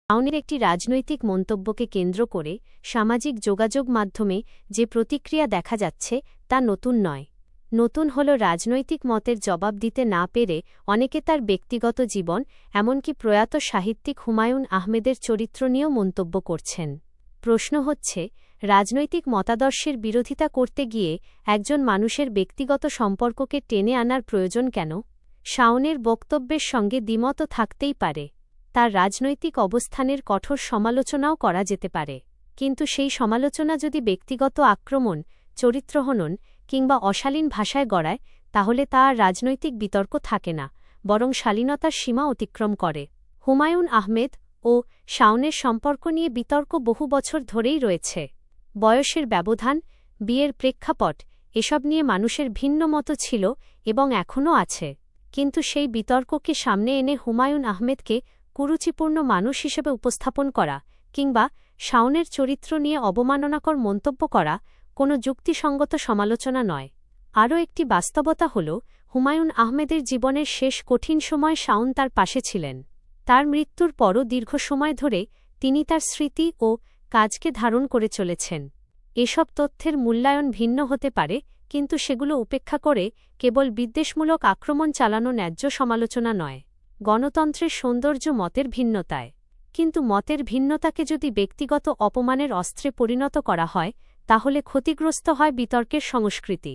শাওনের একটি রাজনৈতিক মন্তব্যকে কেন্দ্র করে সামাজিক যোগাযোগ মাধ্যমে যে প্রতিক্রিয়া দেখা যাচ্ছে তা নতুন নয়। নতুন হল রাজনৈতিক মতের জবাব দিতে না পেরে অনেকে তার ব্যক্তিগত জীবন, এমনকি প্রয়াত সাহিত্যিক হুমায়ূন আহমেদের চরিত্র নিয়েও মন্তব্য করছেন। প্রশ্ন হচ্ছে, রাজনৈতিক মতাদর্শের বিরোধিতা করতে গিয়ে একজন মানুষের ব্যক্তিগত সম্পর্ককে টেনে আনার প্রয়োজন কেন? শাওনের বক্তব্যের সঙ্গে দ্বিমত থাকতেই পারে। তার রাজনৈতিক অবস্থানের কঠোর সমালোচনাও করা যেতে পারে, কিন্তু সেই সমালোচনা যদি ব্যক্তিগত আক্রমণ, চরিত্রহনন কিংবা অশালীন ভাষায় গড়ায়, তাহলে তা আর রাজনৈতিক বিতর্ক থাকে না, বরং শালীনতার সীমা অতিক্রম করে। হুমায়ূন আহমেদ ও শাওনের সম্পর্ক নিয়ে বিতর্ক বহু বছর ধরেই রয়েছে। বয়সের ব্যবধান, বিয়ের প্রেক্ষাপট, এসব নিয়ে মানুষের ভিন্ন মত ছিল এবং এখনও আছে। কিন্তু সেই বিতর্ককে সামনে এনে হুমায়ূন আহমেদকে কুরুচিপূর্ণ মানুষ হিসেবে উপস্থাপন করা কিংবা শাওনের চরিত্র নিয়ে অবমাননাকর মন্তব্য করা কোনো যুক্তিসঙ্গত সমালোচনা নয়। আরও একটি বাস্তবতা হল, হুমায়ূন আহমেদের জীবনের শেষ কঠিন সময় শাওন তার পাশে ছিলেন। তার মৃত্যুর পরও দীর্ঘ সময় ধরে তিনি তার স্মৃতি ও কাজকে ধারণ করে চলেছেন। এসব তথ্যের মূল্যায়ন ভিন্ন হতে পারে, কিন্তু সেগুলো উপেক্ষা করে কেবল বিদ্বেষমূলক আক্রমণ চালানো ন্যায্য সমালোচনা নয়। গণতন্ত্রের সৌন্দর্য মতের ভিন্নতায়, কিন্তু মতের ভিন্নতাকে যদি ব্যক্তিগত অপমানের অস্ত্রে পরিণত করা হয়, তাহলে ক্ষতিগ্রস্ত হয় বিতর্কের সংস্কৃতি।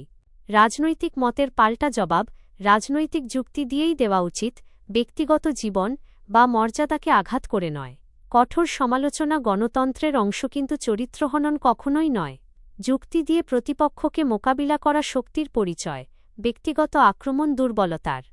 রাজনৈতিক মতের পাল্টা জবাব রাজনৈতিক যুক্তি দিয়েই দেওয়া উচিত, ব্যক্তিগত জীবন বা মর্যাদাকে আঘাত করে নয়। কঠোর সমালোচনা গণতন্ত্রের অংশ, কিন্তু চরিত্রহনন কখনোই নয়। যুক্তি দিয়ে প্রতিপক্ষকে মোকাবিলা করা শক্তির পরিচয়, ব্যক্তিগত আক্রমণ দুর্বলতার।